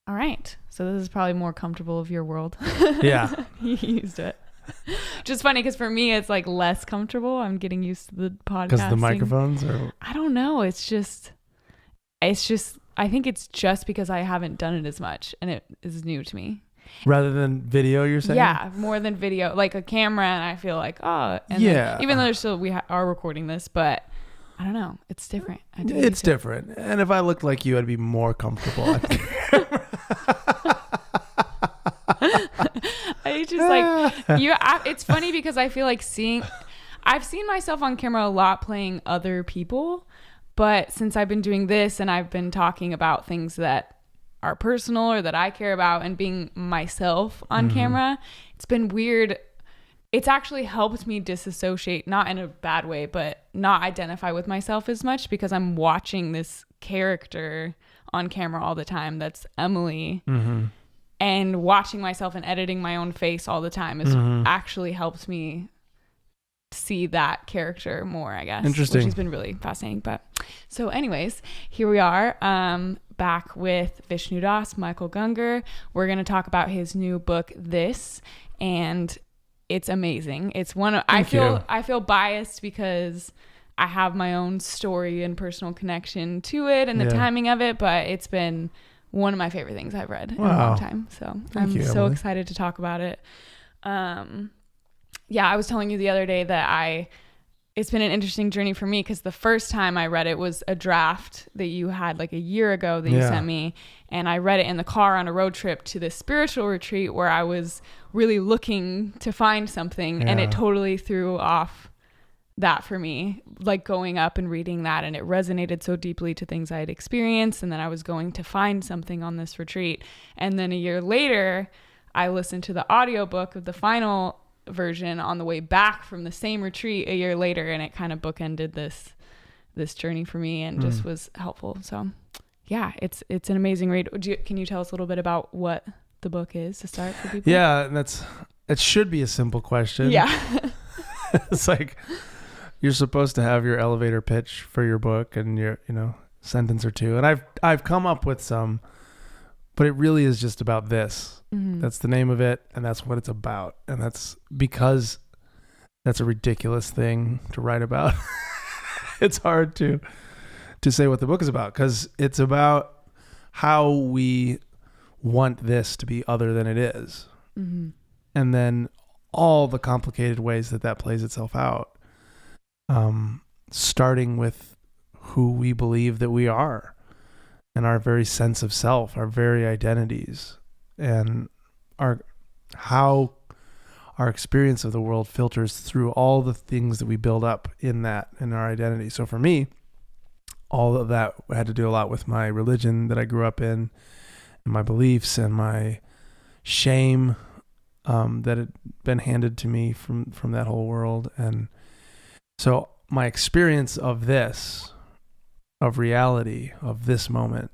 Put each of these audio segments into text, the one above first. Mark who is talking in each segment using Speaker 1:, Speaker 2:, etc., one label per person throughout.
Speaker 1: All right. So this is probably more comfortable of your world.
Speaker 2: Yeah.
Speaker 1: You used it. Just funny because for me, it's like less comfortable. I'm getting used to the podcasting.
Speaker 2: Because the microphones are...
Speaker 1: I don't know. It's just, I think it's just because I haven't done it as much and it is new to me.
Speaker 2: Rather than video, you're saying?
Speaker 1: Yeah, more than video. Like a camera, and I feel like, oh. And
Speaker 2: yeah.
Speaker 1: Even though we are recording this, but I don't know. It's different.
Speaker 2: It's different. And if I looked like you, I'd be more comfortable.
Speaker 1: I just like you. It's funny because I feel like I've seen myself on camera a lot playing other people, but since I've been doing this and I've been talking about things that are personal or that I care about and being myself on camera, it's been weird. It's actually helped me disassociate, not in a bad way, but not identify with myself as much because I'm watching this character on camera all the time. That's Emily. Mm-hmm. And watching myself and editing my own face all the time has actually helped me see that character more, I guess.
Speaker 2: Interesting.
Speaker 1: Which has been really fascinating. But so anyways, here we are back with Vishnu Das, Michael Gungor. We're going to talk about his new book, This, and it's amazing. It's one of, I feel biased because I have my own story and personal connection to it and the timing of it, but it's been one of my favorite things I've read in a long time. So I'm so excited to talk about it. Yeah, I was telling you the other day that it's been an interesting journey for me because the first time I read it was a draft that you had like a year ago that you sent me. And I read it in the car on a road trip to this spiritual retreat where I was really looking to find something. And it totally threw off that for me, like going up and reading that. And it resonated so deeply to things I had experienced. And then I was going to find something on this retreat. And then a year later, I listened to the audiobook of the final version on the way back from the same retreat a year later, and it kind of bookended this journey for me and just was helpful. So yeah, it's an amazing read. Can you tell us a little bit about what the book is to start for people?
Speaker 2: Yeah, it should be a simple question.
Speaker 1: Yeah.
Speaker 2: It's like you're supposed to have your elevator pitch for your book and your sentence or two, and I've come up with some, but it really is just about this. That's the name of it, and that's what it's about. And that's because that's a ridiculous thing to write about. It's hard to say what the book is about because it's about how we want this to be other than it is. And then all the complicated ways that plays itself out, starting with who we believe that we are and our very sense of self, our very identities, and how our experience of the world filters through all the things that we build up in our identity. So for me, all of that had to do a lot with my religion that I grew up in, and my beliefs and my shame that had been handed to me from that whole world. And so my experience of reality, of this moment,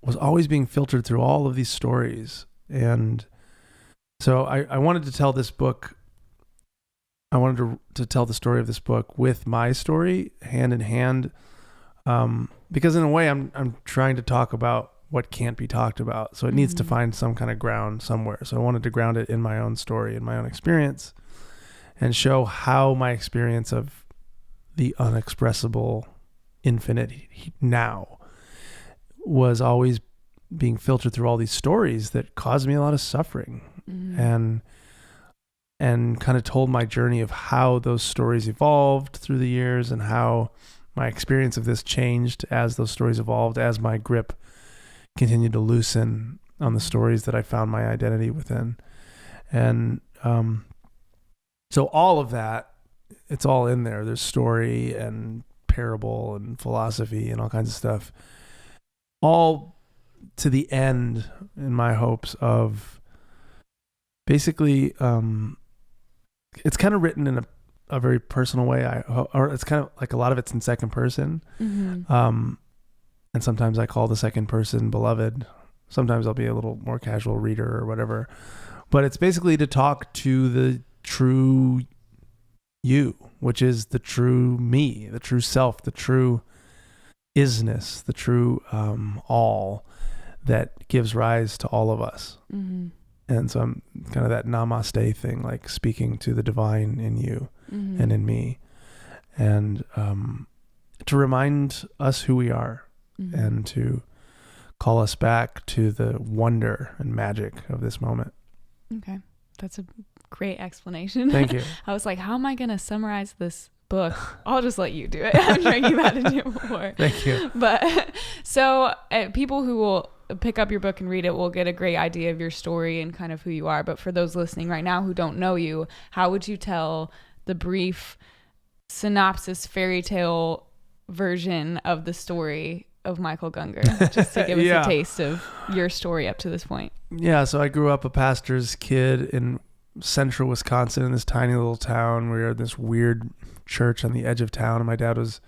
Speaker 2: was always being filtered through all of these stories. And so I wanted to tell this book. I wanted to tell the story of this book with my story hand in hand. Because in a way I'm trying to talk about what can't be talked about. So it needs to find some kind of ground somewhere. So I wanted to ground it in my own story, in my own experience, and show how my experience of the unexpressible infinite now was always being filtered through all these stories that caused me a lot of suffering, and kind of told my journey of how those stories evolved through the years and how my experience of this changed as those stories evolved, as my grip continued to loosen on the stories that I found my identity within. And so all of that, it's all in there. There's story and parable and philosophy and all kinds of stuff, all to the end, in my hopes of basically, it's kind of written in a very personal way. Or it's kind of like a lot of it's in second person. And sometimes I call the second person beloved. Sometimes I'll be a little more casual reader or whatever, but it's basically to talk to the true you, which is the true me, the true self, the true isness, the true all that gives rise to all of us.
Speaker 1: Mm-hmm.
Speaker 2: And so I'm kind of that namaste thing, like speaking to the divine in you
Speaker 1: Mm-hmm.
Speaker 2: and in me, and to remind us who we are,
Speaker 1: Mm-hmm.
Speaker 2: and to call us back to the wonder and magic of this moment.
Speaker 1: Okay. That's a great explanation.
Speaker 2: Thank you.
Speaker 1: I was like, how am I going to summarize this book? I'll just let you do it. I'm sure you've had to do it before.
Speaker 2: Thank you.
Speaker 1: But so people who will pick up your book and read it will get a great idea of your story and kind of who you are. But for those listening right now who don't know you, how would you tell the brief synopsis fairy tale version of the story of Michael Gungor, just to give us a taste of your story up to this point?
Speaker 2: Yeah, so I grew up a pastor's kid in central Wisconsin, in this tiny little town. We were in this weird church on the edge of town, and my dad was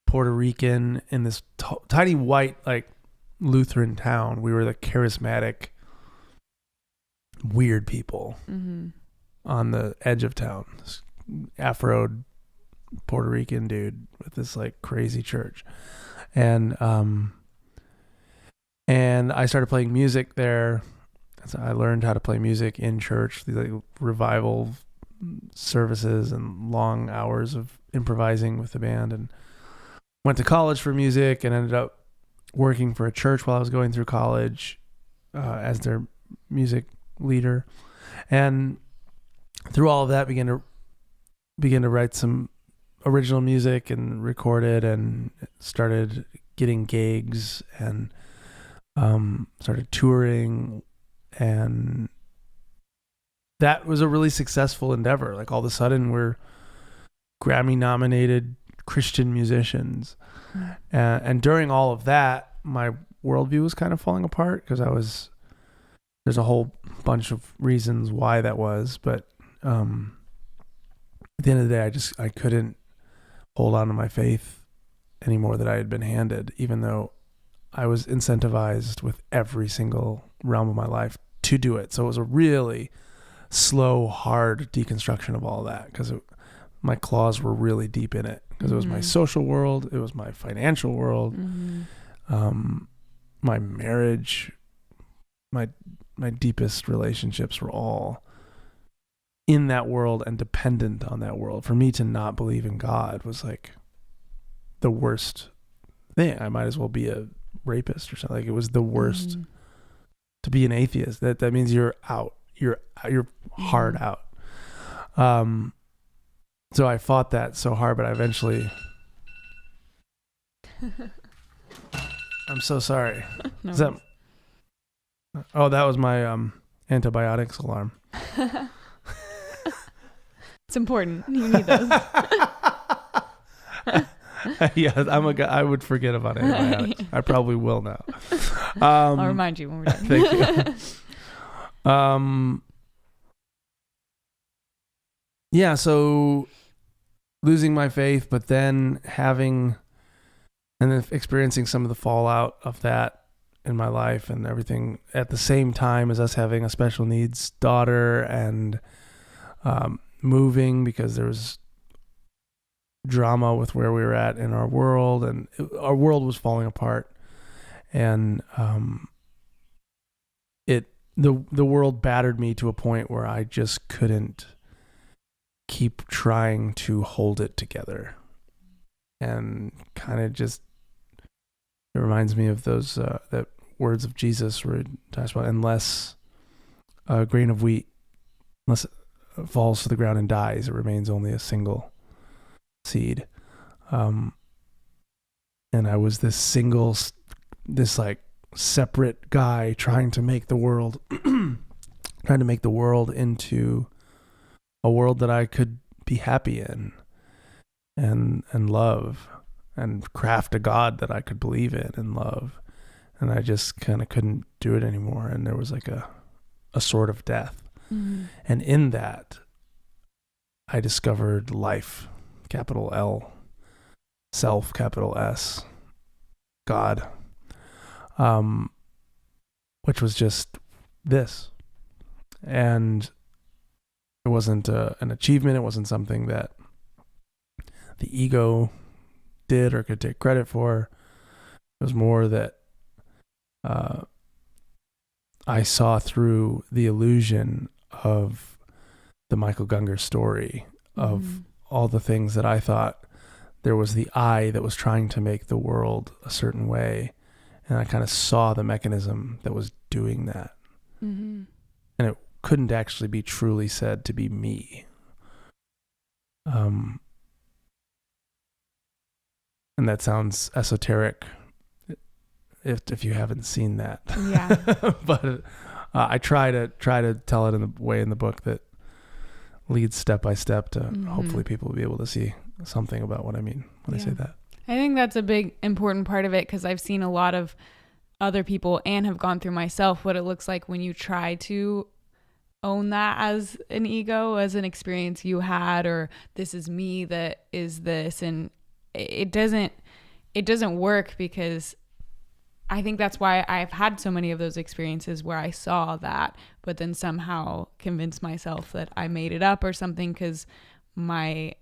Speaker 2: Puerto Rican in this tiny white, like, Lutheran town. We were the charismatic, weird people on the edge of town. This Afro Puerto Rican dude with this like crazy church. And I started playing music there. So I learned how to play music in church, these like revival services and long hours of improvising with the band, and went to college for music and ended up working for a church while I was going through college as their music leader. And through all of that began to write some original music and record it, and started getting gigs and started touring, and that was a really successful endeavor. Like, all of a sudden we're Grammy nominated Christian musicians. And during all of that, my worldview was kind of falling apart, because there's a whole bunch of reasons why that was, but at the end of the day, I couldn't hold on to my faith anymore that I had been handed, even though I was incentivized with every single realm of my life to do it. So it was a really slow, hard deconstruction of all that, because my claws were really deep in it, because it was my social world, it was my financial world, my marriage, my deepest relationships were all in that world and dependent on that world. For me to not believe in God was like the worst thing. I might as well be a rapist or something. Like, it was the worst to be an atheist. That means you're out. You're hard out. So I fought that so hard, but I eventually. I'm so sorry.
Speaker 1: No.
Speaker 2: That was my antibiotics alarm.
Speaker 1: It's important. You need those.
Speaker 2: Yeah, I'm a guy. I would forget about antibiotics. I probably will now.
Speaker 1: I'll remind you when we're done.
Speaker 2: Thank you. Yeah, so losing my faith, but then experiencing some of the fallout of that in my life and everything at the same time as us having a special needs daughter, and moving because there was drama with where we were at in our world, and our world was falling apart, and the world battered me to a point where I just couldn't keep trying to hold it together, and kind of just, it reminds me of those that words of Jesus where it talks about, unless a grain of wheat, unless it falls to the ground and dies, it remains only a single seed. And I was this like separate guy trying to make the world into a world that I could be happy in and love, and craft a God that I could believe in and love. And I just kind of couldn't do it anymore. And there was like a sort of death. And in that, I discovered life, capital L, self, capital S, God, which was just this. And it wasn't an achievement. It wasn't something that the ego did or could take credit for. It was more that I saw through the illusion of the Michael Gungor story of all the things that I thought there was the I that was trying to make the world a certain way. And I kind of saw the mechanism that was doing that. And it couldn't actually be truly said to be me. And that sounds esoteric if you haven't seen that.
Speaker 1: Yeah.
Speaker 2: But I try to tell it in the way in the book that leads step by step to hopefully people will be able to see something about what I mean when I say that.
Speaker 1: I think that's a big important part of it, because I've seen a lot of other people and have gone through myself what it looks like when you try to own that as an ego, as an experience you had, or this is me that is this, and it doesn't work, because I think that's why I've had so many of those experiences where I saw that, but then somehow convinced myself that I made it up or something, because my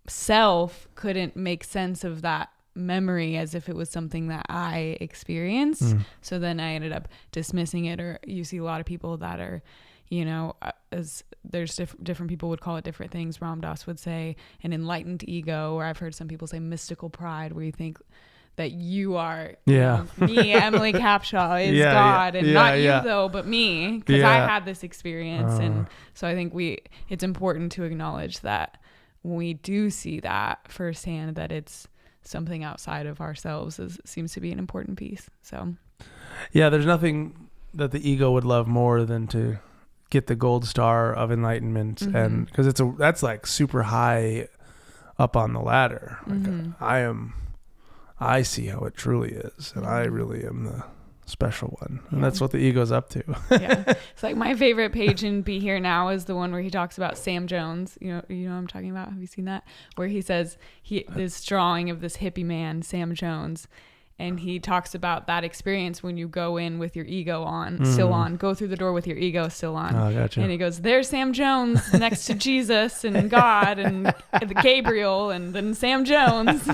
Speaker 1: self couldn't make sense of that memory as if it was something that I experienced. So then I ended up dismissing it. Or you see a lot of people that are, as there's different people would call it different things. Ram Dass would say an enlightened ego, or I've heard some people say mystical pride, where you think that you are me, Emily Capshaw, is God, and not you though, but me, because I had this experience. And so I think it's important to acknowledge that when we do see that firsthand, that it's something outside of ourselves seems to be an important piece. So
Speaker 2: there's nothing that the ego would love more than to get the gold star of enlightenment, and because that's like super high up on the ladder. Like I see how it truly is, and I really am the special one, and that's what the ego's up to.
Speaker 1: It's like my favorite page in Be Here Now is the one where he talks about Sam Jones. You know what I'm talking about? Have you seen that? Where he says this drawing of this hippie man, Sam Jones, and he talks about that experience when you go in with your ego still on, go through the door with your ego still on.
Speaker 2: Oh, gotcha.
Speaker 1: And he goes, there's Sam Jones next to Jesus and God and Gabriel, and then Sam Jones.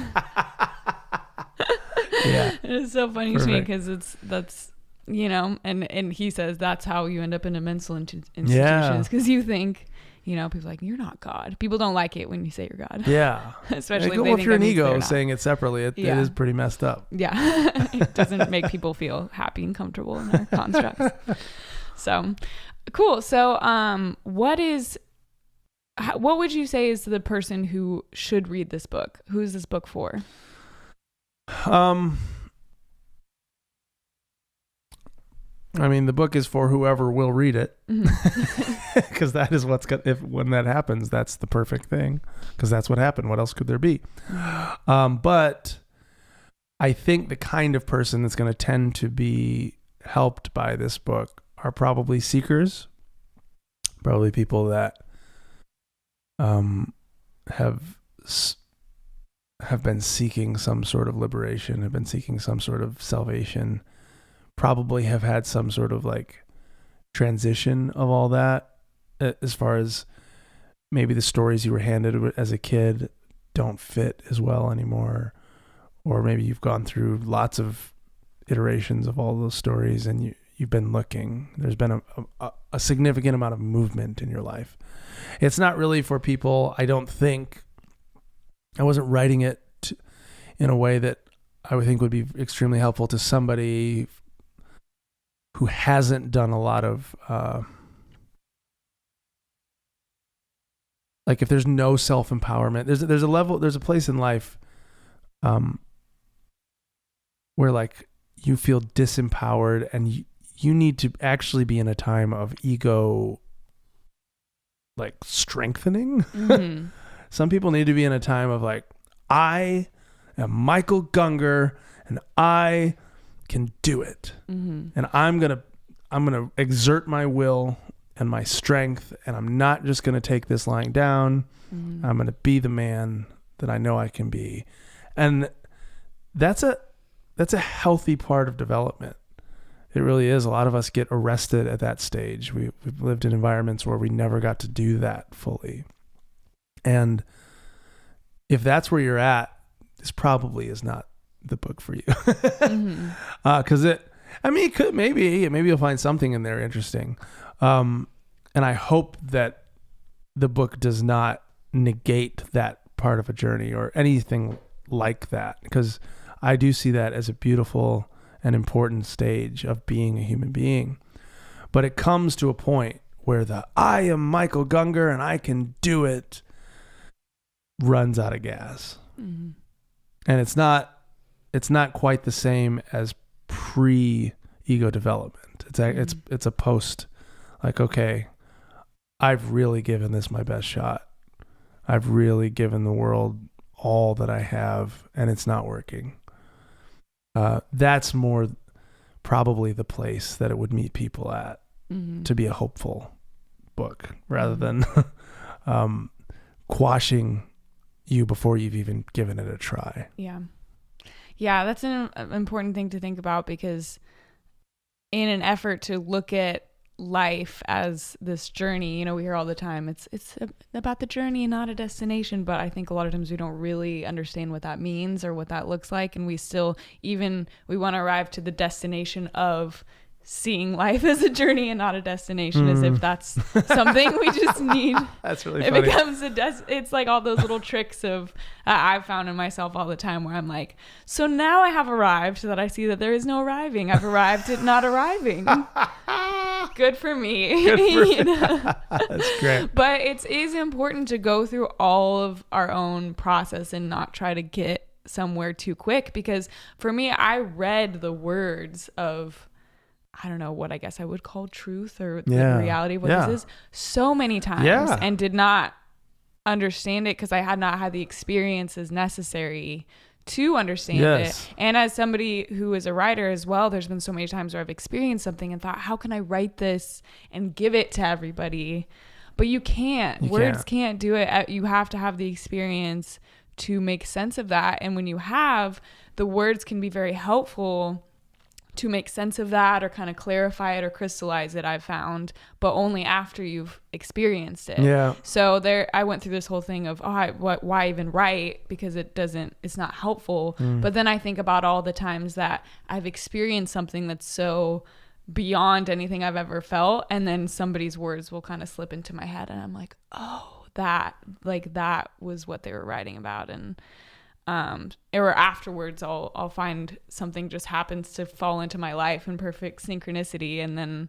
Speaker 1: It's so funny to me, because that's and he says that's how you end up in a mental institutions, because you think people are like, you're not God. People don't like it when you say you're God. Especially
Speaker 2: if you're an ego saying it separately, it is pretty messed up.
Speaker 1: It doesn't make people feel happy and comfortable in our constructs. So cool. So what would you say is the person who should read this book? Who is this book for?
Speaker 2: I mean, the book is for whoever will read it, because that is when that happens, that's the perfect thing, because that's what happened. What else could there be? But I think the kind of person that's going to tend to be helped by this book are probably seekers, probably people that have been seeking some sort of liberation, have been seeking some sort of salvation, probably have had some sort of like transition of all that, as far as maybe the stories you were handed as a kid don't fit as well anymore, or maybe you've gone through lots of iterations of all those stories and you've been looking. There's been a significant amount of movement in your life. It's not really for people, I don't think. I wasn't writing it in a way that I would think would be extremely helpful to somebody who hasn't done a lot of, like if there's no self-empowerment, there's a place in life where like you feel disempowered, and you need to actually be in a time of ego, like strengthening. Some people need to be in a time of like, I am Michael Gungor and I can do it. And I'm going to exert my will and my strength, and I'm not just going to take this lying down. I'm going to be the man that I know I can be. And that's a healthy part of development. It really is. A lot of us get arrested at that stage. We've lived in environments where we never got to do that fully. And if that's where you're at, this probably is not the book for you. Because I mean, it could, maybe you'll find something in there interesting. And I hope that the book does not negate that part of a journey or anything like that, because I do see that as a beautiful and important stage of being a human being. But it comes to a point where the I am Michael Gungor and I can do it runs out of gas. Mm-hmm. And it's not quite the same as pre-ego development. It's a post, like, okay, I've really given this my best shot. I've really given the world all that I have, and it's not working. That's more probably the place that it would meet people at, to be a hopeful book, rather than quashing you before you've even given it a try.
Speaker 1: Yeah, that's an important thing to think about, because in an effort to look at life as this journey, you know, we hear all the time, it's about the journey and not a destination, but I think a lot of times we don't really understand what that means or what that looks like, and we want to arrive to the destination of seeing life as a journey and not a destination, as if that's something we just need.
Speaker 2: That's really
Speaker 1: funny. It becomes it's like all those little tricks of I've found in myself all the time, where I'm like, so now I have arrived, so that I see that there is no arriving. I've arrived at not arriving. Good for me.
Speaker 2: Good for That's great.
Speaker 1: But it is important to go through all of our own process and not try to get somewhere too quick, because for me, I read the words of, I don't know what I guess I would call truth or the reality of what this is, so many times, and did not understand it because I had not had the experiences necessary to understand it. And as somebody who is a writer as well, there's been so many times where I've experienced something and thought, how can I write this and give it to everybody? But you can't. Words can't do it. You have to have the experience to make sense of that. And when you have, the words can be very helpful to make sense of that or kind of clarify it or crystallize it, I've found, but only after you've experienced it.
Speaker 2: Yeah.
Speaker 1: So I went through this whole thing of, why even write? Because it's not helpful. But then I think about all the times that I've experienced something that's so beyond anything I've ever felt, and then somebody's words will kind of slip into my head, and I'm like, oh, that was what they were writing about. And or afterwards I'll find something just happens to fall into my life in perfect synchronicity, and then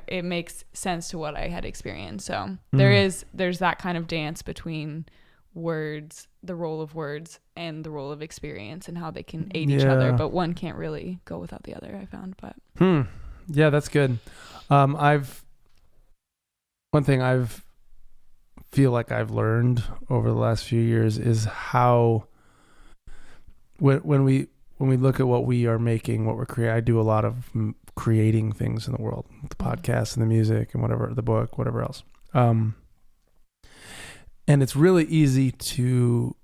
Speaker 1: it makes sense to what I had experienced. So there's that kind of dance between words, the role of words, and the role of experience, and how they can aid each other, but one can't really go without the other, I found. But
Speaker 2: yeah, that's good. One thing I've feel like I've learned over the last few years is how when we look at what we are making, what we're creating, I do a lot of creating things in the world, the podcast and the music and whatever, the book, whatever else. And it's really easy to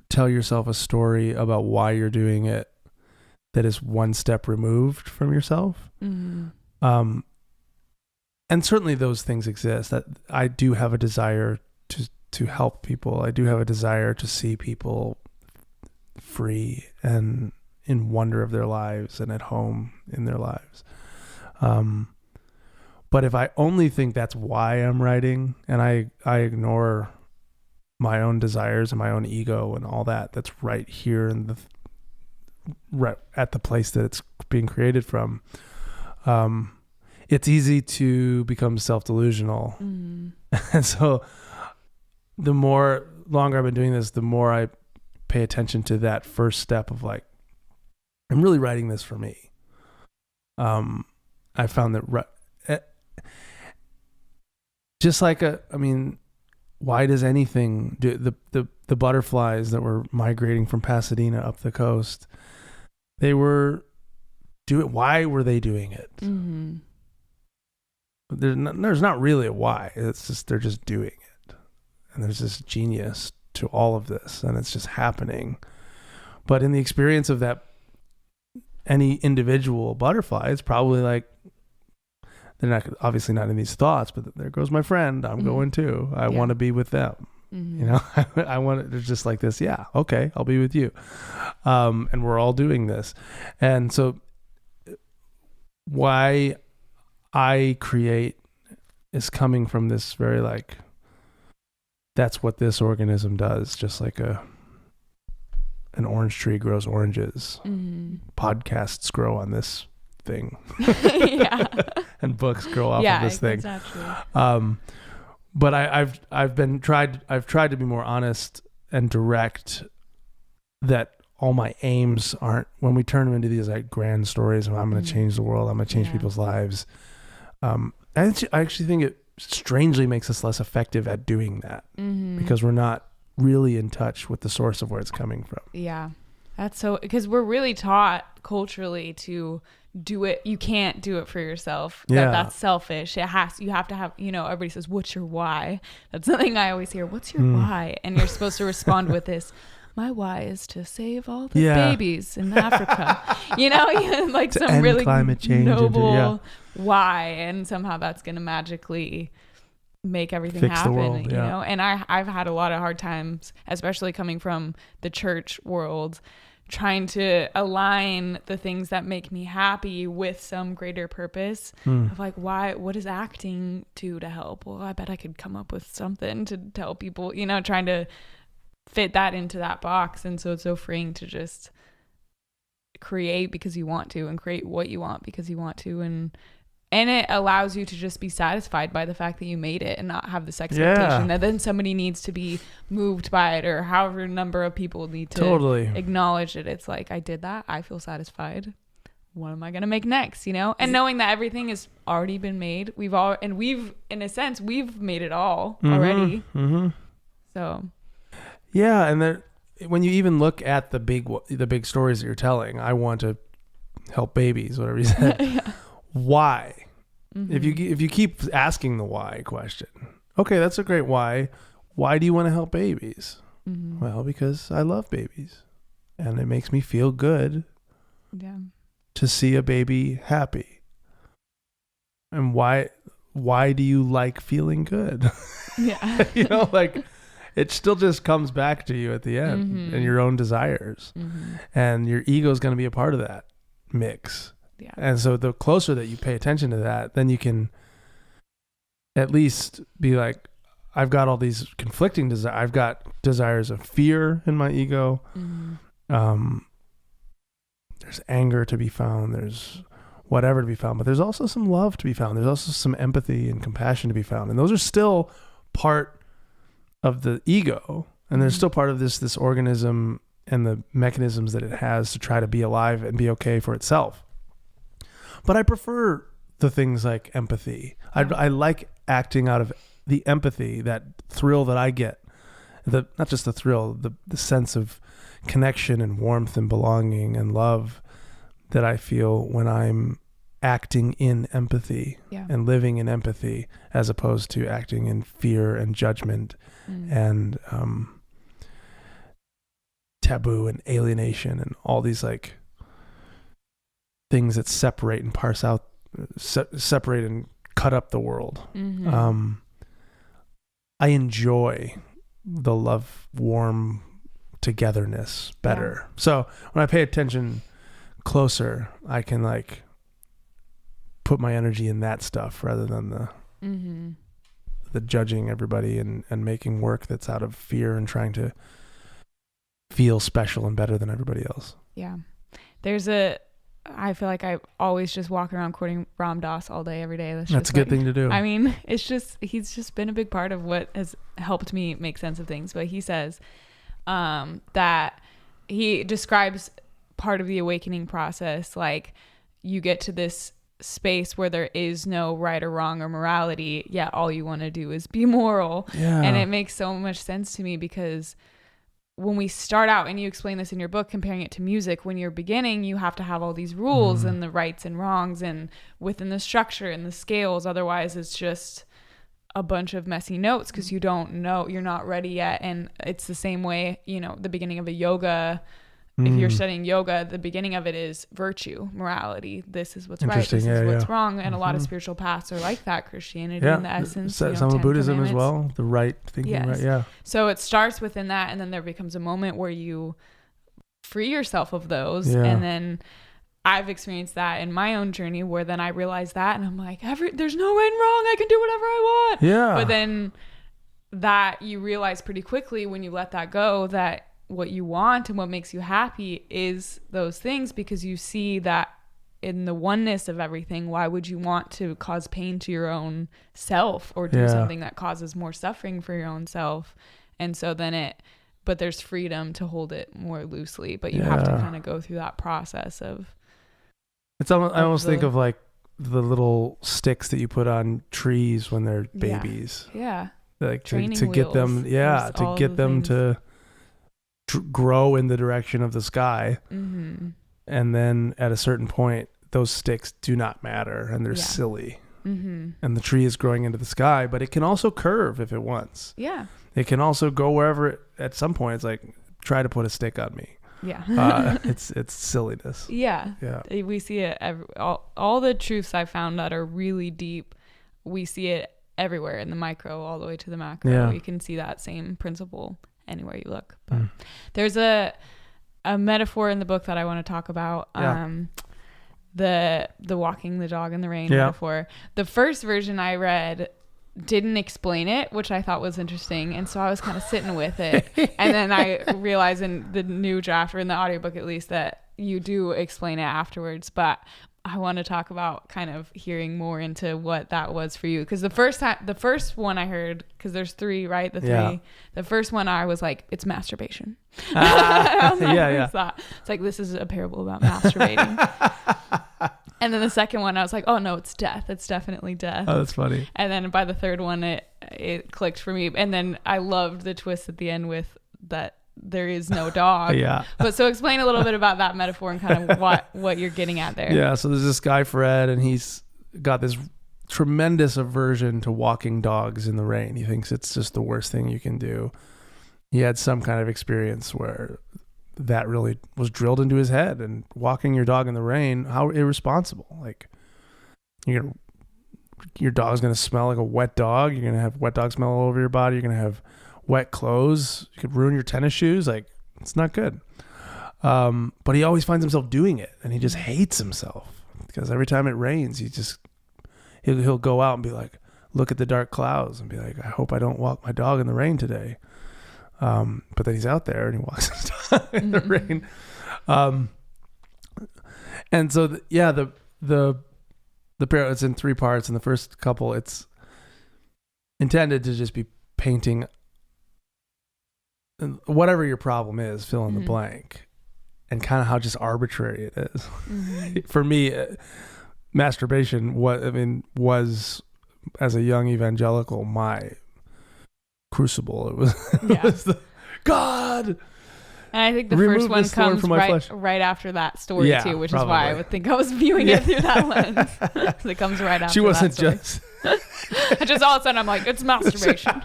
Speaker 2: tell yourself a story about why you're doing it that is one step removed from yourself. And certainly those things exist. That I do have a desire to help people. I do have a desire to see people free and in wonder of their lives and at home in their lives. But if I only think that's why I'm writing, and I ignore my own desires and my own ego and all that's right here in right at the place that it's being created from, it's easy to become self-delusional. And so the longer I've been doing this, the more I pay attention to that first step of like, I'm really writing this for me. I found that just like why does anything do the butterflies that were migrating from Pasadena up the coast, why were they doing it? There's not really a why. It's just they're just doing it, and there's this genius to all of this, and it's just happening. But in the experience of that, any individual butterfly, it's probably like, they're not obviously not in these thoughts, but there goes my friend. I'm going too. I want to be with them. You know, I want to, there's just like this. Yeah. Okay. I'll be with you. And we're all doing this. And so why I create is coming from this very like, that's what this organism does. Just like an orange tree grows oranges. Podcasts grow on this thing.
Speaker 1: Yeah.
Speaker 2: And books grow off of this thing.
Speaker 1: Exactly.
Speaker 2: But I've tried to be more honest and direct, that all my aims aren't, when we turn them into these like grand stories of I'm going to change the world, I'm going to change people's lives. I actually think it strangely makes us less effective at doing that, because we're not really in touch with the source of where it's coming from.
Speaker 1: Yeah. That's so, because we're really taught culturally to do it. You can't do it for yourself. That's selfish. You have to have, everybody says, what's your why? That's something I always hear. What's your why? And you're supposed to respond with this. My why is to save all the babies in Africa. Like to some really climate change noble why. And somehow that's going to magically make everything
Speaker 2: fix
Speaker 1: happen,
Speaker 2: the world,
Speaker 1: and I've had a lot of hard times, especially coming from the church world, trying to align the things that make me happy with some greater purpose of like, what is acting to help? Well, I bet I could come up with something to tell people, trying to fit that into that box. And so it's so freeing to just create because you want to, and create what you want because you want to, and it allows you to just be satisfied by the fact that you made it and not have this expectation that then somebody needs to be moved by it, or however number of people need to acknowledge it. It's like, I did that. I feel satisfied. What am I going to make next? And knowing that everything has already been made. We've in a sense, we've made it all already. So.
Speaker 2: Yeah. And when you even look at the big stories that you're telling, I want to help babies, whatever you said. Why? If you keep asking the why question, okay, that's a great why. Why do you want to help babies? Well, because I love babies, and it makes me feel good to see a baby happy. And why do you like feeling good? Yeah. Like it still just comes back to you at the end and your own desires, and your ego is going to be a part of that mix. Yeah. And so the closer that you pay attention to that, then you can at least be like, I've got all these conflicting desires. I've got desires of fear in my ego. There's anger to be found. There's whatever to be found, but there's also some love to be found. There's also some empathy and compassion to be found. And those are still part of the ego. And they're still part of this organism and the mechanisms that it has to try to be alive and be okay for itself. But I prefer the things like empathy. I like acting out of the empathy, that thrill that I get. Not just the thrill, the sense of connection and warmth and belonging and love that I feel when I'm acting in empathy and living in empathy, as opposed to acting in fear and judgment and taboo and alienation and all these like things that separate and parse out, separate and cut up the world. I enjoy the love, warm togetherness better. So when I pay attention closer, I can like put my energy in that stuff rather than the judging everybody and making work that's out of fear and trying to feel special and better than everybody else. Yeah.
Speaker 1: I feel like I always just walk around quoting Ram Dass all day, every day.
Speaker 2: That's a good thing to do.
Speaker 1: I mean, he's just been a big part of what has helped me make sense of things. But he says that he describes part of the awakening process, like you get to this space where there is no right or wrong or morality, yet all you want to do is be moral. Yeah. And it makes so much sense to me, because when we start out, and you explain this in your book, comparing it to music, when you're beginning, you have to have all these rules and the rights and wrongs and within the structure and the scales. Otherwise, it's just a bunch of messy notes because you don't know, you're not ready yet. And it's the same way, the beginning of a yoga. If you're studying yoga, the beginning of it is virtue, morality. This is what's right. This is what's wrong. And a lot of spiritual paths are like that. Christianity in the essence.
Speaker 2: Some of Buddhism as well. The right thinking, right? Yeah.
Speaker 1: So it starts within that, and then there becomes a moment where you free yourself of those. Yeah. And then I've experienced that in my own journey, where then I realize that and I'm like, there's no right and wrong. I can do whatever I want.
Speaker 2: Yeah.
Speaker 1: But then that you realize pretty quickly when you let that go, that what you want and what makes you happy is those things, because you see that in the oneness of everything. Why would you want to cause pain to your own self or do something that causes more suffering for your own self? And so then but there's freedom to hold it more loosely, but you have to kind of go through that process of.
Speaker 2: It's almost, I almost think of like the little sticks that you put on trees when they're babies.
Speaker 1: Yeah.
Speaker 2: Like to get them, to get them to grow in the direction of the sky. Mm-hmm. And then at a certain point, those sticks do not matter and they're silly. Mm-hmm. And the tree is growing into the sky, but it can also curve if it wants.
Speaker 1: Yeah. It
Speaker 2: can also go wherever at some point it's like, try to put a stick on me.
Speaker 1: Yeah.
Speaker 2: It's silliness.
Speaker 1: Yeah. Yeah. We see it all the truths I found that are really deep. We see it everywhere, in the micro all the way to the macro. Yeah. You can see that same principle anywhere you look. But there's a metaphor in the book that I want to talk about. The walking the dog in the rain metaphor. The first version I read didn't explain it, which I thought was interesting, and so I was kind of sitting with it. And then I realized in the new draft, or in the audiobook at least, that you do explain it afterwards. But I want to talk about kind of hearing more into what that was for you, because the first one I heard, because there's three, right? The first one I was like, it's masturbation. It's like, this is a parable about masturbating. And then the second one I was like, oh no, it's death. It's definitely death.
Speaker 2: Oh, that's funny.
Speaker 1: And then by the third one it clicked for me. And then I loved the twist at the end with that there is no dog.
Speaker 2: Yeah.
Speaker 1: But so explain a little bit about that metaphor and kind of what you're getting at there.
Speaker 2: Yeah. So there's this guy, Fred, and he's got this tremendous aversion to walking dogs in the rain. He thinks it's just the worst thing you can do. He had some kind of experience where that really was drilled into his head, and walking your dog in the rain, how irresponsible. Like, your dog's going to smell like a wet dog. You're going to have wet dog smell all over your body. You're going to have wet clothes. You could ruin your tennis shoes. Like, it's not good. But he always finds himself doing it, and he just hates himself, because every time it rains, he'll go out and be like, look at the dark clouds and be like, I hope I don't walk my dog in the rain today. But then he's out there and he walks his dog in the rain. And so the parable, it's in three parts. In the first couple, it's intended to just be painting whatever your problem is, fill in the blank, and kind of how just arbitrary it is. Mm-hmm. For me, masturbation was as a young evangelical my crucible. It was the God.
Speaker 1: And I think the first one comes right after that story too, which probably is why I would think I was viewing it through that lens. It comes right after.
Speaker 2: She wasn't
Speaker 1: that
Speaker 2: just.
Speaker 1: Just all of a sudden, I'm like, it's masturbation.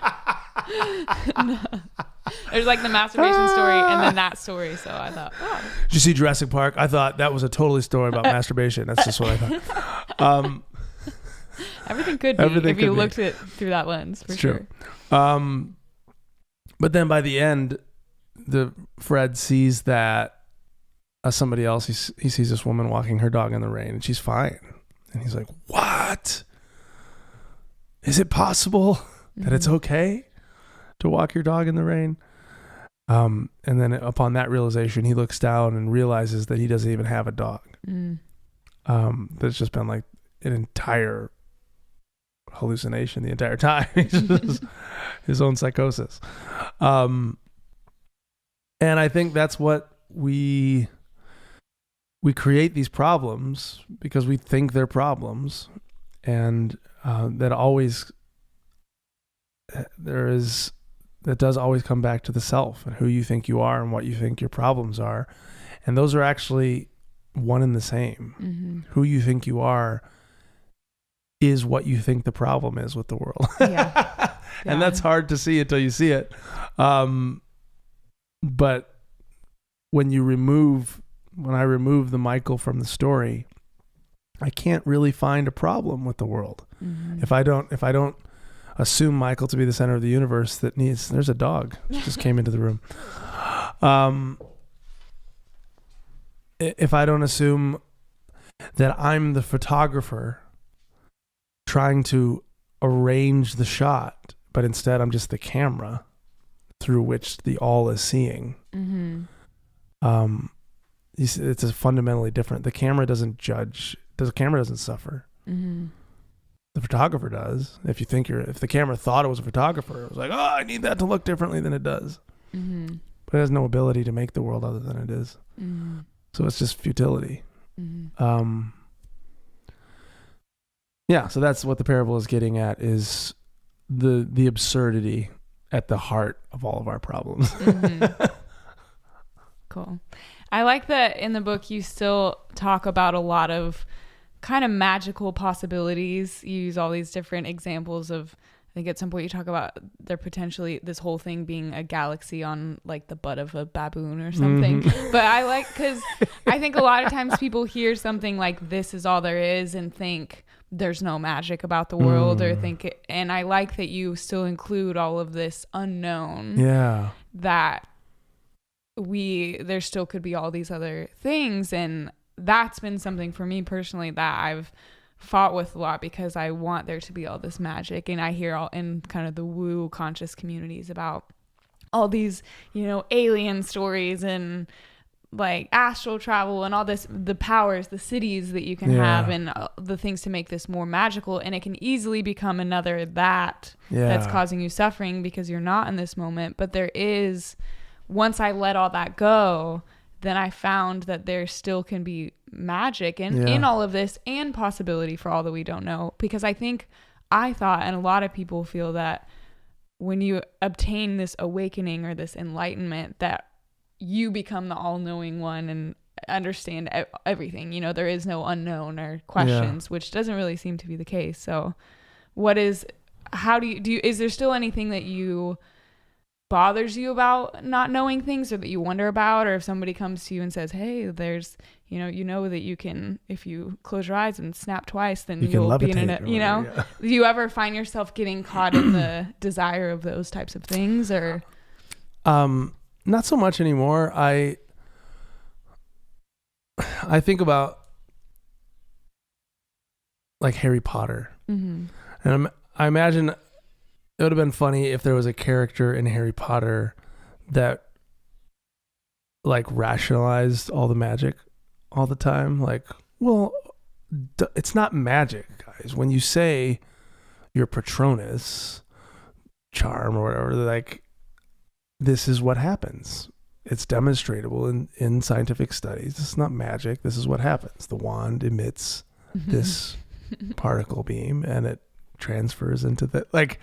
Speaker 1: There's like the masturbation story and then that story. So I thought,
Speaker 2: Did you see Jurassic Park? I thought that was a totally story about masturbation. That's just what I thought.
Speaker 1: Everything could be if you looked at it through that lens, for sure.
Speaker 2: True. But then by the end, Fred sees that somebody else. He sees this woman walking her dog in the rain, and she's fine. And he's like, "What? Is it possible that it's okay to walk your dog in the rain?" And then upon that realization, he looks down and realizes that he doesn't even have a dog. That's just been like an entire hallucination the entire time. His own psychosis. And I think that's what we create these problems because we think they're problems, and that does always come back to the self and who you think you are and what you think your problems are, and those are actually one and the same. Mm-hmm. Who you think you are is what you think the problem is with the world. Yeah. And that's hard to see until you see it. But when I remove the Michael from the story, I can't really find a problem with the world. Mm-hmm. If I don't assume Michael to be the center of the universe there's a dog just came into the room. If I don't assume that I'm the photographer trying to arrange the shot, but instead I'm just the camera through which the all is seeing. It's a fundamentally different. The camera doesn't judge. The camera doesn't suffer. The photographer does. If the camera thought it was a photographer, it was like, oh, I need that to look differently than it does. But it has no ability to make the world other than it is. So it's just futility. Yeah, so that's what the parable is getting at, is the absurdity at the heart of all of our problems.
Speaker 1: Cool. I like that in the book you still talk about a lot of kind of magical possibilities. You use all these different examples of, I think at some point you talk about there potentially this whole thing being a galaxy on like the butt of a baboon or something. But I like, because I think a lot of times people hear something like this is all there is and think there's no magic about the world, or think it, and I like that you still include all of this unknown.
Speaker 2: Yeah.
Speaker 1: That there still could be all these other things, and that's been something for me personally that I've fought with a lot, because I want there to be all this magic. And I hear all in kind of the woo conscious communities about all these, alien stories and like astral travel and all this, the powers, the cities that you can have, and the things to make this more magical. And it can easily become another that's causing you suffering because you're not in this moment. But there is, once I let all that go, then I found that there still can be magic in all of this, and possibility for all that we don't know. Because I thought, and a lot of people feel, that when you obtain this awakening or this enlightenment, that you become the all-knowing one and understand everything. There is no unknown or questions, which doesn't really seem to be the case. So is there still anything that bothers you about not knowing things, or that you wonder about? Or if somebody comes to you and says, hey, there's, that you can, if you close your eyes and snap twice, then you'll be in it, do you ever find yourself getting caught in the desire of those types of things? Or
Speaker 2: not so much anymore. I think about like Harry Potter, and I imagine it would have been funny if there was a character in Harry Potter that like rationalized all the magic all the time. Like, well, it's not magic, guys. When you say your Patronus charm or whatever, like, this is what happens. It's demonstrable in scientific studies. It's not magic. This is what happens. The wand emits this particle beam and it transfers into the, like,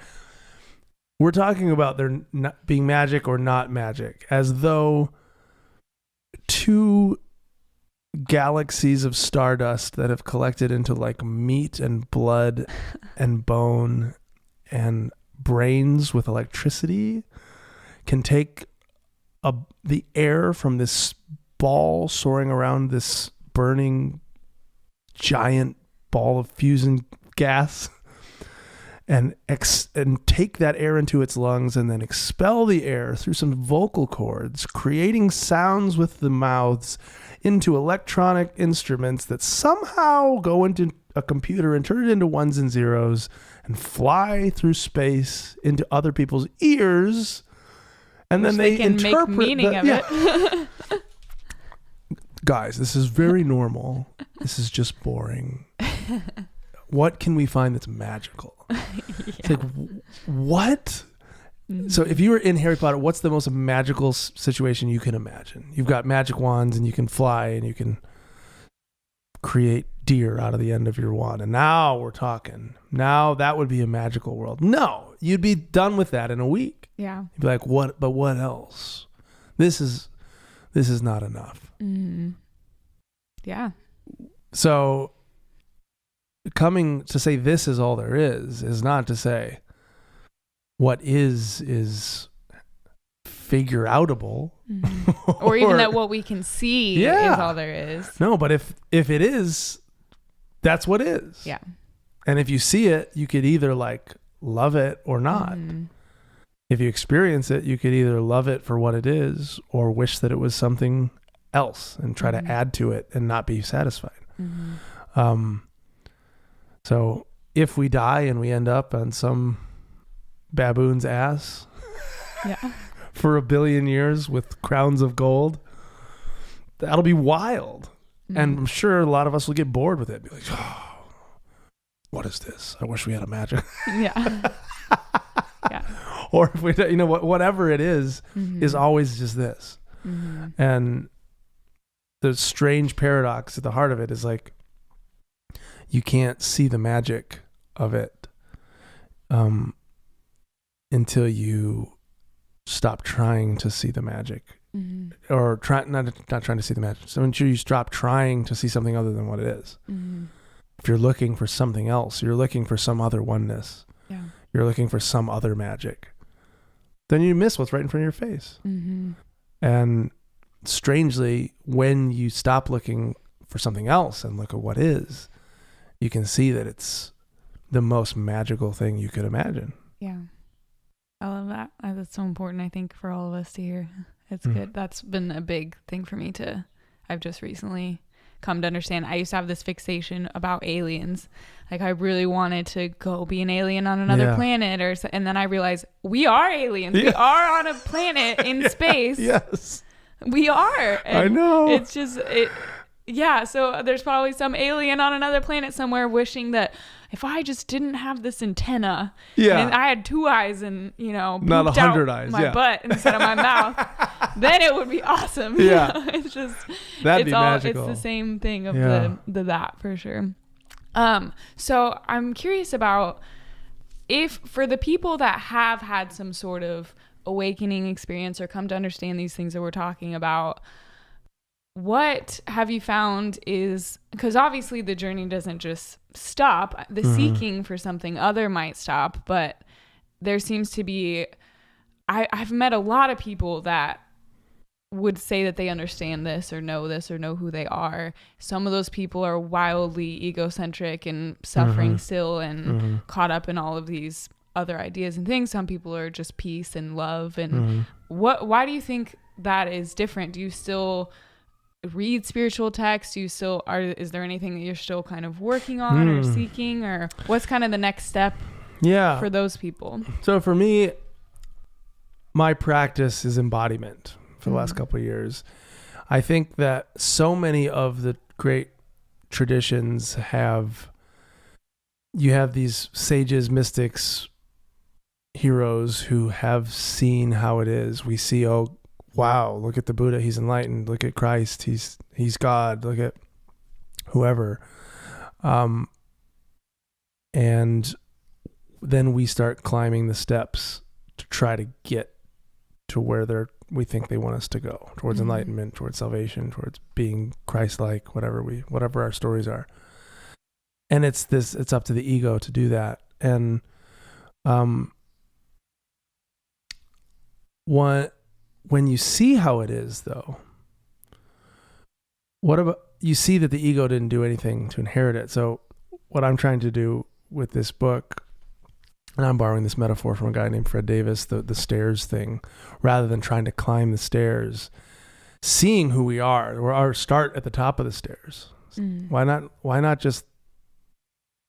Speaker 2: we're talking about there not being magic or not magic, as though two galaxies of stardust that have collected into like meat and blood and bone and brains with electricity can take the air from this ball soaring around this burning giant ball of fusion gas and take that air into its lungs and then expel the air through some vocal cords, creating sounds with the mouths into electronic instruments that somehow go into a computer and turn it into ones and zeros and fly through space into other people's ears. And then they
Speaker 1: can
Speaker 2: interpret
Speaker 1: make meaning of it.
Speaker 2: Guys, this is very normal. This is just boring. What can we find that's magical? It's like, what? So if you were in Harry Potter, what's the most magical situation you can imagine? You've got magic wands and you can fly and you can create deer out of the end of your wand. And now we're talking. Now that would be a magical world. No, you'd be done with that in a week.
Speaker 1: Yeah.
Speaker 2: You'd be like, what? But what else? This is not enough.
Speaker 1: Mm-hmm. Yeah.
Speaker 2: So coming to say this is all there is not to say what is figure outable.
Speaker 1: Mm-hmm. or even that what we can see is all there is.
Speaker 2: No, but if it is, that's what is.
Speaker 1: Yeah.
Speaker 2: And if you see it, you could either like love it or not. Mm-hmm. If you experience it, you could either love it for what it is or wish that it was something else and try to add to it and not be satisfied. So if we die and we end up on some baboon's ass for 1 billion years with crowns of gold, that'll be wild. And I'm sure a lot of us will get bored with it. Be like, oh, what is this? I wish we had a magic.
Speaker 1: Yeah.
Speaker 2: Or if we, whatever it is always just this. And the strange paradox at the heart of it is like, you can't see the magic of it until you stop trying to see the magic. Or not trying to see the magic. So until you stop trying to see something other than what it is. If you're looking for something else, you're looking for some other oneness. Yeah. You're looking for some other magic. Then you miss what's right in front of your face. And strangely, when you stop looking for something else and look at what is, you can see that it's the most magical thing you could imagine.
Speaker 1: Yeah. I love that. That's so important, I think, for all of us to hear. It's good. That's been a big thing for me I've just recently come to understand. I used to have this fixation about aliens. Like I really wanted to go be an alien on another planet and then I realized we are aliens. We are on a planet in space.
Speaker 2: Yes.
Speaker 1: We are. And
Speaker 2: I know.
Speaker 1: It's just, so there's probably some alien on another planet somewhere wishing that if I just didn't have this antenna and I had 2 eyes and,
Speaker 2: not 100 eyes,
Speaker 1: my butt instead of my mouth, then it would be awesome.
Speaker 2: Yeah.
Speaker 1: It's just,
Speaker 2: that'd be magical.
Speaker 1: It's the same thing of the that for sure. So I'm curious about if for the people that have had some sort of awakening experience or come to understand these things that we're talking about, what have you found is, because obviously the journey doesn't just stop, the seeking for something other might stop, but there seems to be, I've met a lot of people that would say that they understand this or know who they are. Some of those people are wildly egocentric and suffering still and caught up in all of these other ideas and things. Some people are just peace and love. And why do you think that is different? Do you still read spiritual texts? Is there anything that you're still kind of working on or seeking, or what's kind of the next step for those people?
Speaker 2: So for me, my practice is embodiment for the last couple of years. I think that so many of the great traditions you have these sages, mystics, heroes who have seen how it is. We see, oh, wow, look at the Buddha, he's enlightened. Look at Christ, he's God. Look at whoever. And then we start climbing the steps to try to get to where we think they want us to go, towards enlightenment, towards salvation, towards being Christ-like, whatever our stories are. And it's up to the ego to do that. And when you see how it is, though, what about you see that the ego didn't do anything to inherit it? So what I'm trying to do with this book, and I'm borrowing this metaphor from a guy named Fred Davis, the stairs thing, rather than trying to climb the stairs, seeing who we are, or our start at the top of the stairs. Why not just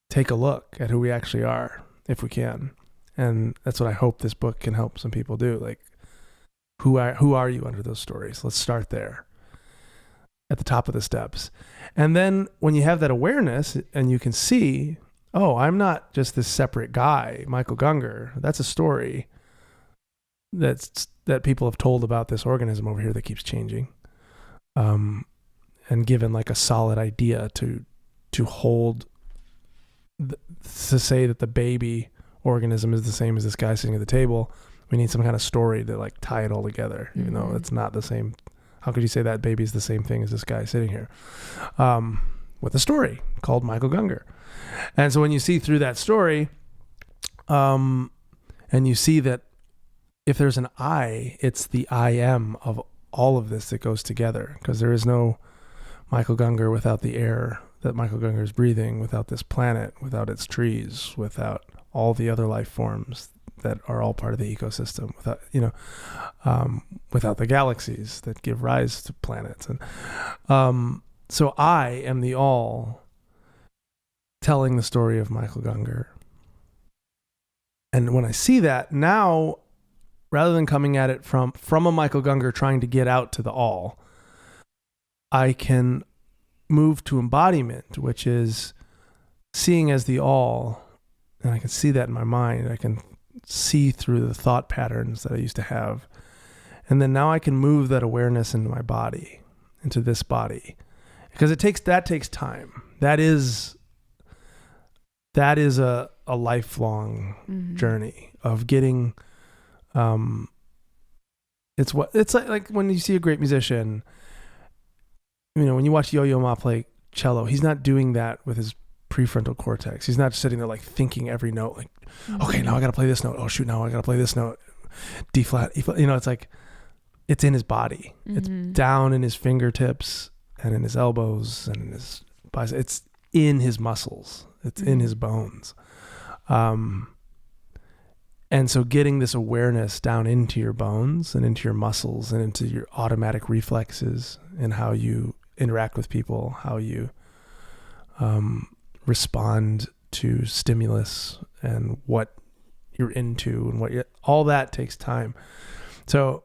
Speaker 2: take a look at who we actually are, if we can? And that's what I hope this book can help some people do. Like, who are you under those stories? Let's start there at the top of the steps. And then when you have that awareness and you can see, oh, I'm not just this separate guy, Michael Gungor. That's a story that people have told about this organism over here that keeps changing. And given like a solid idea to hold, to say that the baby organism is the same as this guy sitting at the table. We need some kind of story to like tie it all together, even though it's not the same. How could you say that baby's the same thing as this guy sitting here? With a story called Michael Gungor. And so when you see through that story, and you see that if there's an I, it's the I am of all of this that goes together, because there is no Michael Gungor without the air that Michael Gungor is breathing, without this planet, without its trees, without all the other life forms that are all part of the ecosystem, without the galaxies that give rise to planets. And So I am the all telling the story of Michael Gungor. And when I see that, now, rather than coming at it from a Michael Gungor trying to get out to the all, I can move to embodiment, which is seeing as the all, and I can see that in my mind. I can see through the thought patterns that I used to have. And then now I can move that awareness into my body, into this body. Because that takes time. That is a lifelong journey of getting it's like when you see a great musician, when you watch Yo-Yo Ma play cello, he's not doing that with his prefrontal cortex. He's not sitting there like thinking every note, like, okay, now I got to play this note. Oh shoot, now I got to play this note. D flat, E flat. It's like, it's in his body. It's down in his fingertips and in his elbows and in his biceps. It's in his muscles. It's in his bones. And so getting this awareness down into your bones and into your muscles and into your automatic reflexes and how you interact with people, how you respond to stimulus and what you're into and all that takes time. So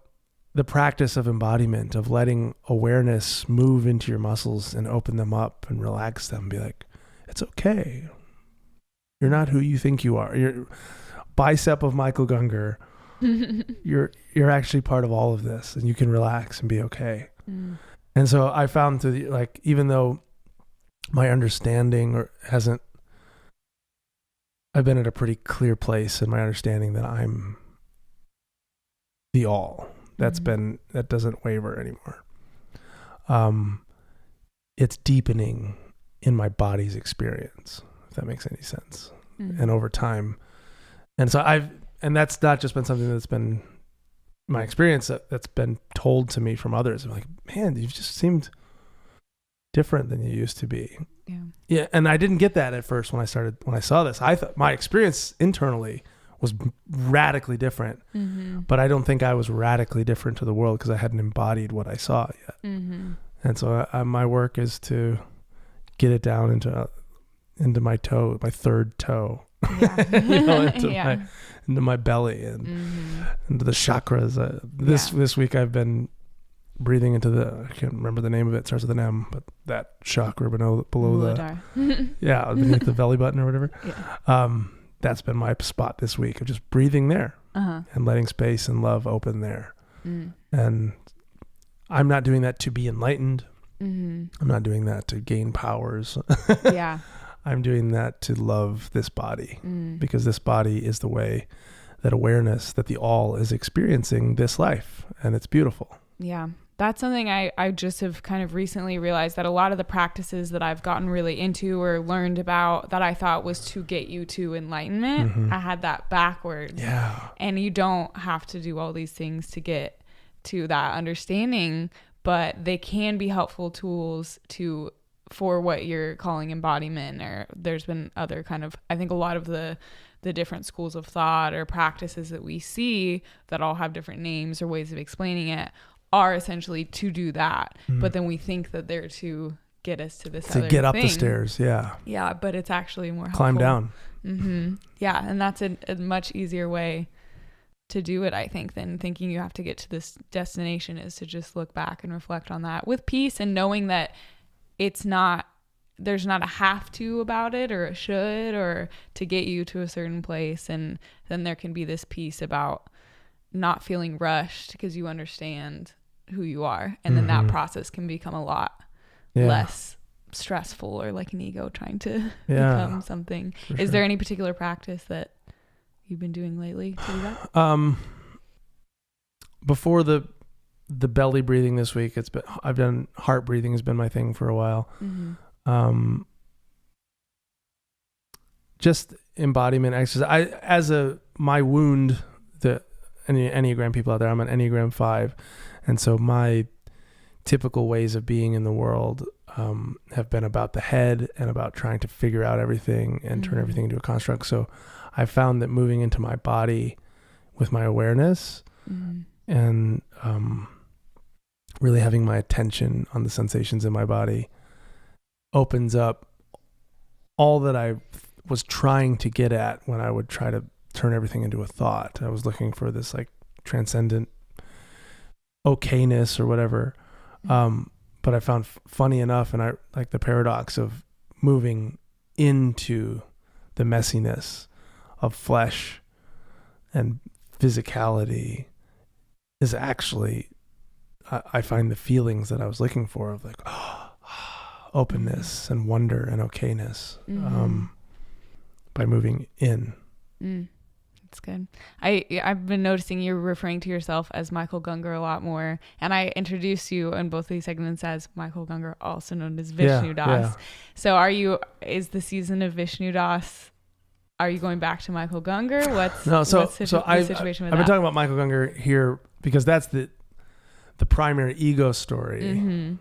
Speaker 2: the practice of embodiment, of letting awareness move into your muscles and open them up and relax them, be like, it's okay. You're not who you think you are. You're bicep of Michael Gungor. You're actually part of all of this, and you can relax and be okay. And so I found even though my understanding I've been at a pretty clear place in my understanding that I'm the all. That doesn't waver anymore. It's deepening in my body's experience, if that makes any sense. And over time. And so and that's not just been something that's been my experience that's been told to me from others. I'm like, man, you've just seemed different than you used to be.
Speaker 1: Yeah.
Speaker 2: Yeah. And I didn't get that at first when I saw this. I thought my experience internally was radically different, but I don't think I was radically different to the world because I hadn't embodied what I saw yet. And so my work is to get it down into my toe, my third toe, into my belly and into the chakras. This week I've been breathing into I can't remember the name of it. It starts with an M, but that chakra below beneath the belly button or whatever. Yeah. That's been my spot this week of just breathing there and letting space and love open there. And I'm not doing that to be enlightened. I'm not doing that to gain powers.
Speaker 1: Yeah.
Speaker 2: I'm doing that to love this body because this body is the way that awareness, that the all is experiencing this life, and it's beautiful.
Speaker 1: Yeah. That's something I just have kind of recently realized, that a lot of the practices that I've gotten really into or learned about that I thought was to get you to enlightenment, I had that backwards.
Speaker 2: Yeah.
Speaker 1: And you don't have to do all these things to get to that understanding, but they can be helpful tools for what you're calling embodiment. Or there's been other kind of, I think a lot of the different schools of thought or practices that we see that all have different names or ways of explaining it are essentially to do that. But then we think that they're to get us to this other
Speaker 2: get up
Speaker 1: thing.
Speaker 2: the stairs. Yeah.
Speaker 1: Yeah. But it's actually more helpful.
Speaker 2: Climb down.
Speaker 1: Yeah. And that's a much easier way to do it, I think, than thinking you have to get to this destination, is to just look back and reflect on that with peace and knowing that there's not a have to about it or a should or to get you to a certain place. And then there can be this piece about not feeling rushed because you understand who you are. And then that process can become a lot less stressful or like an ego trying to become something. Is there any particular practice that you've been doing lately to do that?
Speaker 2: Before the belly breathing this week, I've done heart breathing has been my thing for a while. Just embodiment exercise. My wound, any Enneagram people out there, I'm an Enneagram 5. And so my typical ways of being in the world have been about the head and about trying to figure out everything and turn everything into a construct. So I found that moving into my body with my awareness and really having my attention on the sensations in my body opens up all that I was trying to get at when I would try to turn everything into a thought. I was looking for this like transcendent okayness or whatever. But I found funny enough, and I like the paradox of moving into the messiness of flesh and physicality is actually, I find the feelings that I was looking for of like openness and wonder and okayness by moving in.
Speaker 1: That's good. I've been noticing you're referring to yourself as Michael Gungor a lot more, and I introduced you in both these segments as Michael Gungor, also known as Vishnu Das. Yeah. So is the season of Vishnu Das, are you going back to Michael Gungor? What's the situation with that?
Speaker 2: I've been talking about Michael Gungor here because that's the primary ego story.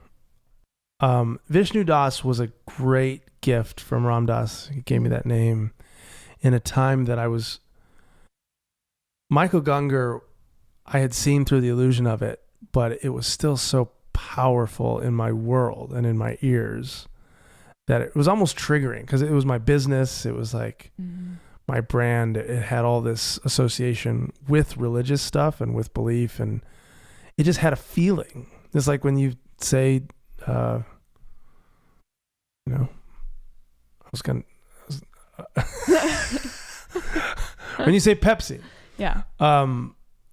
Speaker 2: Vishnu Das was a great gift from Ram Dass. He gave me that name in a time that I was... Michael Gungor, I had seen through the illusion of it, but it was still so powerful in my world and in my ears that it was almost triggering because it was my business. It was like my brand. It had all this association with religious stuff and with belief, and it just had a feeling. It's like when you say, when you say Pepsi.
Speaker 1: Yeah.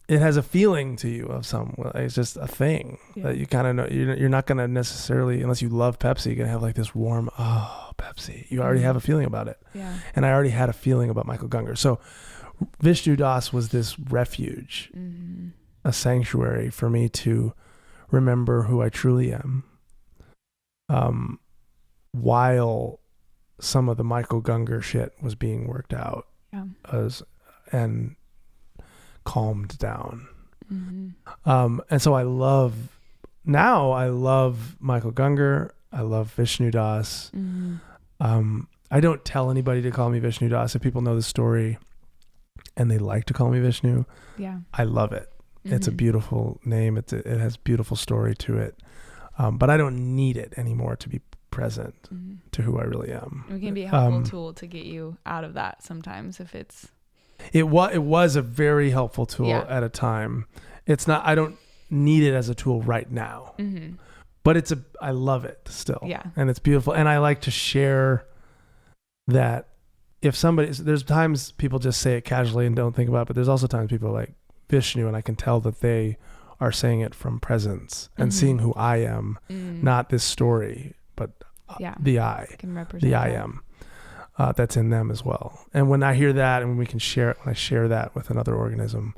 Speaker 2: It has a feeling to you of it's just a thing that you kind of know. You're not going to necessarily, unless you love Pepsi, you're going to have like this warm, Pepsi. You already have a feeling about it.
Speaker 1: Yeah.
Speaker 2: And I already had a feeling about Michael Gungor. So Vishnu Das was this refuge, a sanctuary for me to remember who I truly am. While some of the Michael Gungor shit was being worked out and calmed down. And so I love Michael Gungor. I love Vishnu Das. I don't tell anybody to call me Vishnu Das. If people know the story and they like to call me Vishnu, I love it. It's a beautiful name. It has beautiful story to it. But I don't need it anymore to be present to who I really am.
Speaker 1: It can be a helpful tool to get you out of that sometimes if it's...
Speaker 2: It was a very helpful tool at a time. It's not, I don't need it as a tool right now, but I love it still.
Speaker 1: Yeah.
Speaker 2: And it's beautiful. And I like to share that there's times people just say it casually and don't think about it, but there's also times people are like Vishnu, and I can tell that they are saying it from presence and seeing who I am, not this story, but the I am. That's in them as well. And when I hear that, and when we can share it, when I share that with another organism,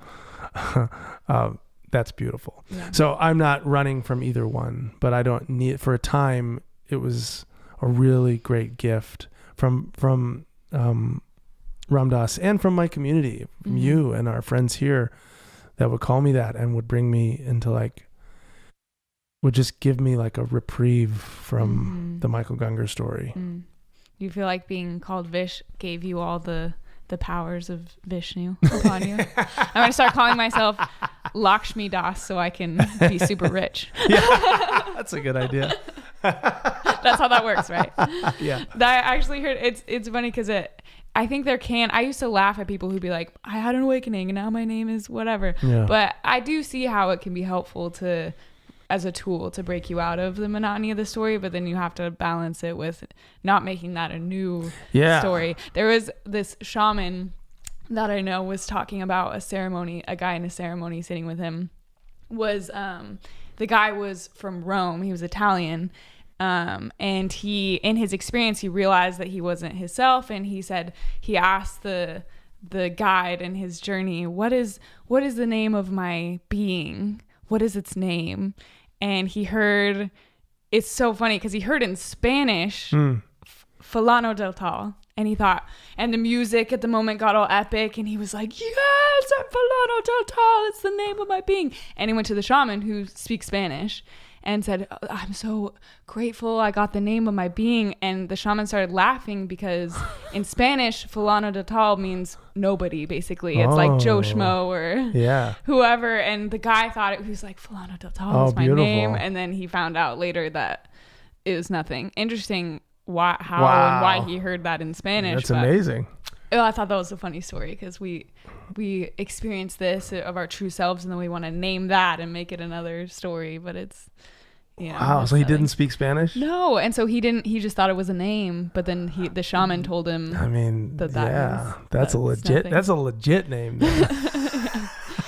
Speaker 2: that's beautiful. Yeah. So I'm not running from either one, but I don't need, for a time, it was a really great gift from Ram Dass and from my community, from you and our friends here that would call me that and would bring me into would just give me like a reprieve from the Michael Gungor story.
Speaker 1: Do you feel like being called Vish gave you all the powers of Vishnu upon you? I'm going to start calling myself Lakshmi Das so I can be super rich.
Speaker 2: Yeah, that's a good idea.
Speaker 1: That's how that works, right?
Speaker 2: Yeah.
Speaker 1: That I actually heard, it's funny because I think I used to laugh at people who'd be like, I had an awakening and now my name is whatever. Yeah. But I do see how it can be helpful as a tool to break you out of the monotony of the story, but then you have to balance it with not making that a new story. There was this shaman that I know was talking about a guy in a ceremony sitting with him the guy was from Rome. He was Italian. And in his experience, he realized that he wasn't himself. And he asked the guide in his journey, what is the name of my being? What is its name? And he heard, it's so funny because he heard in Spanish, Fulano del Tal. And he thought, and the music at the moment got all epic. And he was like, yes, I'm Fulano del Tal. It's the name of my being. And he went to the shaman who speaks Spanish and said, I'm so grateful I got the name of my being. And the shaman started laughing because in Spanish, Fulano del Tal means nobody, basically. It's like Joe Schmo or whoever. And the guy thought he was like, Fulano del Tal is my name. And then he found out later that it was nothing. Interesting how and why he heard that in Spanish.
Speaker 2: That's amazing.
Speaker 1: I thought that was a funny story because we experienced this of our true selves, and then we want to name that and make it another story, but it's
Speaker 2: wow. So he didn't speak Spanish?
Speaker 1: No, and so he just thought it was a name, but then the shaman told him.
Speaker 2: I mean, that's a legit name.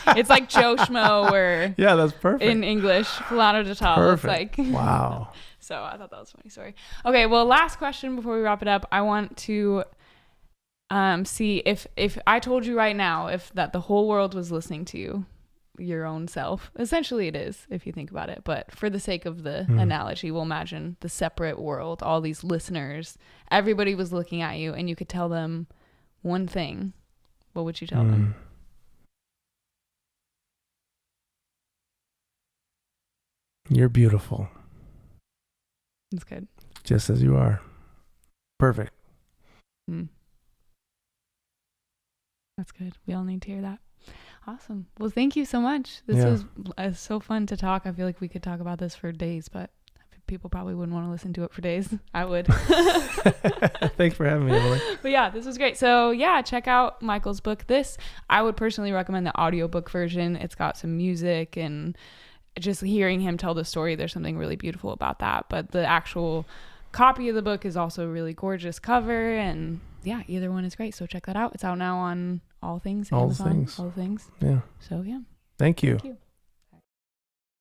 Speaker 1: It's like Joe Schmo or
Speaker 2: that's perfect
Speaker 1: in English, fulano de tal.
Speaker 2: Perfect.
Speaker 1: It's like
Speaker 2: wow.
Speaker 1: So I thought that was a funny story. Okay, well, last question before we wrap it up. I want to see if I told you right now that the whole world was listening to you, your own self. Essentially it is, if you think about it, but for the sake of the analogy, we'll imagine the separate world, all these listeners, everybody was looking at you, and you could tell them one thing. What would you tell them?
Speaker 2: You're beautiful.
Speaker 1: That's good.
Speaker 2: Just as you are. Perfect.
Speaker 1: That's good. We all need to hear that. Awesome. Well, thank you so much. This was so fun to talk. I feel like we could talk about this for days, but people probably wouldn't want to listen to it for days. I would.
Speaker 2: Thanks for having me, Emily.
Speaker 1: But yeah, this was great. So yeah, check out Michael's book. I would personally recommend the audiobook version. It's got some music, and just hearing him tell the story, there's something really beautiful about that. But the actual copy of the book is also a really gorgeous cover, and yeah, either one is great. So check that out. It's out now on all things. Amazon, all things. Yeah. So yeah.
Speaker 2: Thank you.
Speaker 1: Thank you.